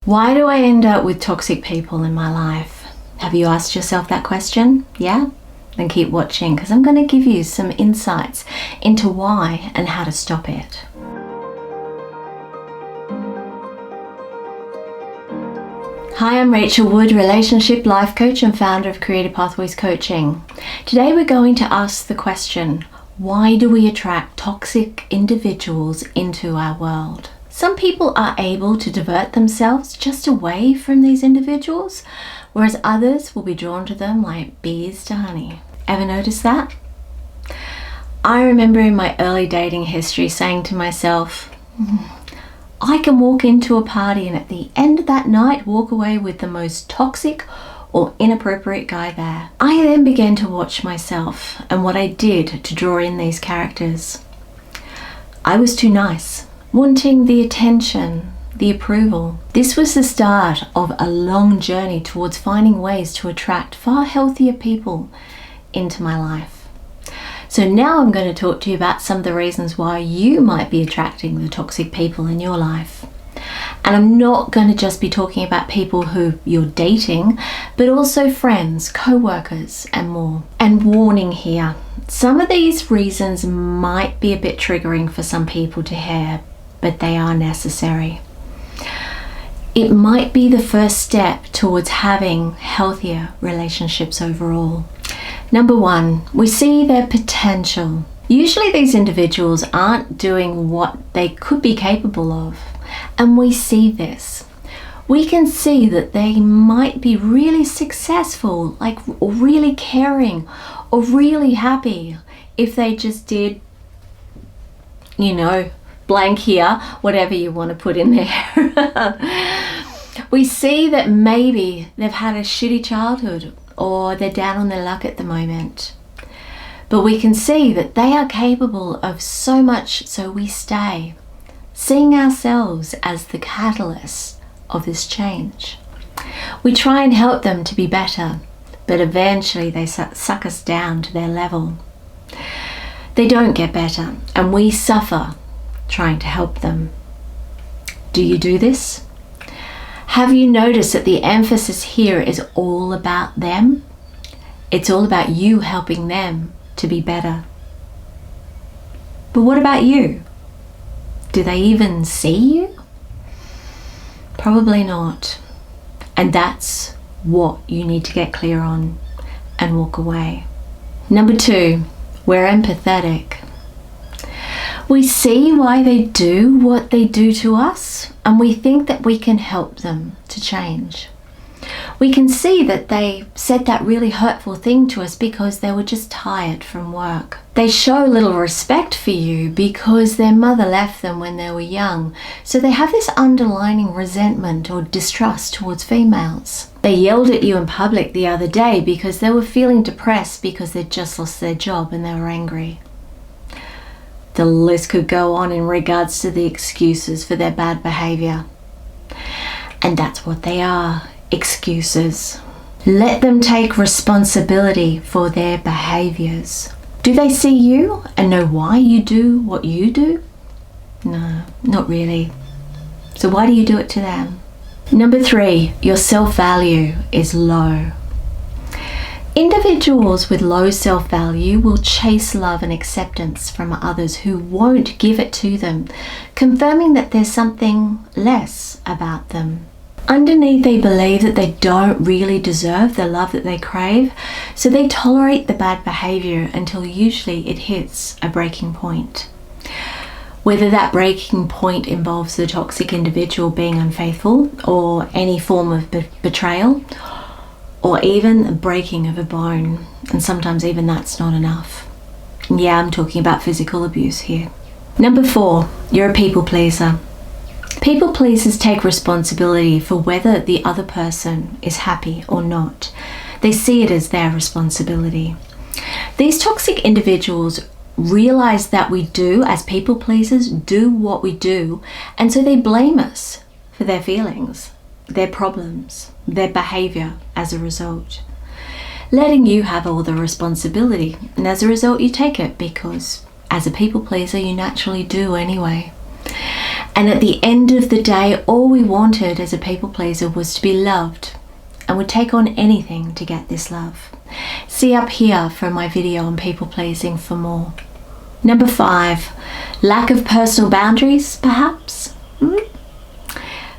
Why do I end up with toxic people in my life? Have you asked yourself that question? Yeah? Then keep watching, because I'm going to give you some insights into why and how to stop it. Hi, I'm Rachel Wood, relationship life coach and founder of Creative Pathways Coaching. Today we're going to ask the question, why do we attract toxic individuals into our world? Some people are able to divert themselves just away from these individuals, whereas others will be drawn to them like bees to honey. Ever notice that? I remember in my early dating history saying to myself, I can walk into a party and at the end of that night walk away with the most toxic or inappropriate guy there. I then began to watch myself and what I did to draw in these characters. I was too nice, wanting the attention, the approval. This was the start of a long journey towards finding ways to attract far healthier people into my life. So now I'm going to talk to you about some of the reasons why you might be attracting the toxic people in your life. And I'm not going to just be talking about people who you're dating, but also friends, co-workers and more. And warning here, some of these reasons might be a bit triggering for some people to hear, but they are necessary. It might be the first step towards having healthier relationships overall. Number one, we see their potential. Usually these individuals aren't doing what they could be capable of, and we see this. We can see that they might be really successful, or really caring, or really happy if they just did, blank here, whatever you want to put in there. We see that maybe they've had a shitty childhood or they're down on their luck at the moment. But we can see that they are capable of so much, so we stay, seeing ourselves as the catalyst of this change. We try and help them to be better, but eventually they suck us down to their level. They don't get better, and we suffer trying to help them. Do you do this? Have you noticed that the emphasis here is all about them? It's all about you helping them to be better. But what about you? Do they even see you? Probably not. And that's what you need to get clear on and walk away. Number two, we're empathetic. We see why they do what they do to us, and we think that we can help them to change. We can see that they said that really hurtful thing to us because they were just tired from work. They show little respect for you because their mother left them when they were young, so they have this underlying resentment or distrust towards females. They yelled at you in public the other day because they were feeling depressed because they'd just lost their job and they were angry. The list could go on in regards to the excuses for their bad behavior. And that's what they are, excuses. Let them take responsibility for their behaviors. Do they see you and know why you do what you do? No, not really. So why do you do it to them? Number three, your self-value is low. Individuals with low self-value will chase love and acceptance from others who won't give it to them, confirming that there's something less about them. Underneath, they believe that they don't really deserve the love that they crave, so they tolerate the bad behavior until usually it hits a breaking point. Whether that breaking point involves the toxic individual being unfaithful or any form of betrayal, or even the breaking of a bone, and sometimes even that's not enough. Yeah, I'm talking about physical abuse here. Number four, you're a people pleaser. People pleasers take responsibility for whether the other person is happy or not. They see it as their responsibility. These toxic individuals realize that we do, as people pleasers, do what we do, and so they blame us for their feelings, their problems, their behavior as a result, letting you have all the responsibility, and as a result you take it because as a people pleaser you naturally do anyway. And at the end of the day, all we wanted as a people pleaser was to be loved, and would take on anything to get this love. See up here for my video on people pleasing for more. Number 5, lack of personal boundaries, perhaps?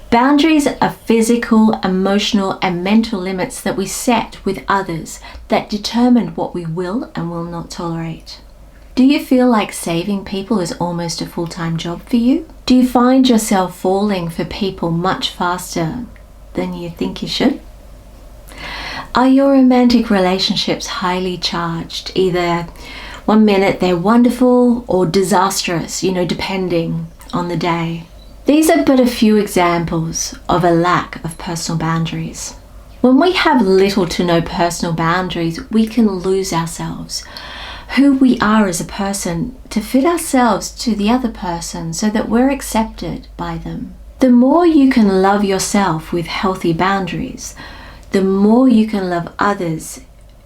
Boundaries are physical, emotional, and mental limits that we set with others that determine what we will and will not tolerate. Do you feel like saving people is almost a full-time job for you? Do you find yourself falling for people much faster than you think you should? Are your romantic relationships highly charged? Either one minute they're wonderful or disastrous, depending on the day. These are but a few examples of a lack of personal boundaries. When we have little to no personal boundaries, we can lose ourselves, who we are as a person, to fit ourselves to the other person so that we're accepted by them. The more you can love yourself with healthy boundaries, the more you can love others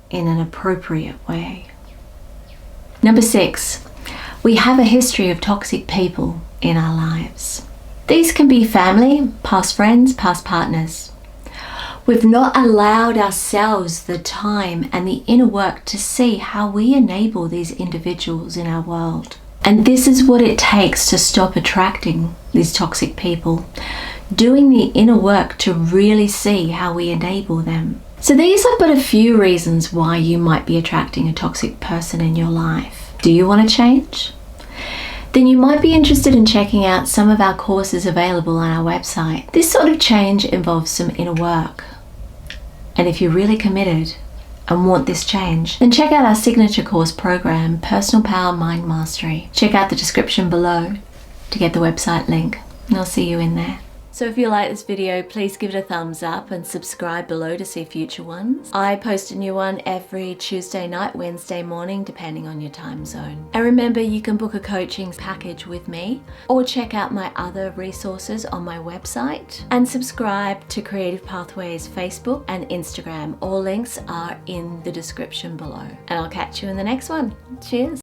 in an appropriate way. Number 6, we have a history of toxic people in our lives. These can be family, past friends, past partners. We've not allowed ourselves the time and the inner work to see how we enable these individuals in our world. And this is what it takes to stop attracting these toxic people. Doing the inner work to really see how we enable them. So these are but a few reasons why you might be attracting a toxic person in your life. Do you want to change? Then you might be interested in checking out some of our courses available on our website. This sort of change involves some inner work. And if you're really committed and want this change, then check out our signature course program, Personal Power Mind Mastery. Check out the description below to get the website link, and I'll see you in there. So if you like this video, please give it a thumbs up and subscribe below to see future ones. I post a new one every Tuesday night, Wednesday morning, depending on your time zone. And remember, you can book a coaching package with me or check out my other resources on my website, and subscribe to Creative Pathways Facebook and Instagram. All links are in the description below. And I'll catch you in the next one. Cheers.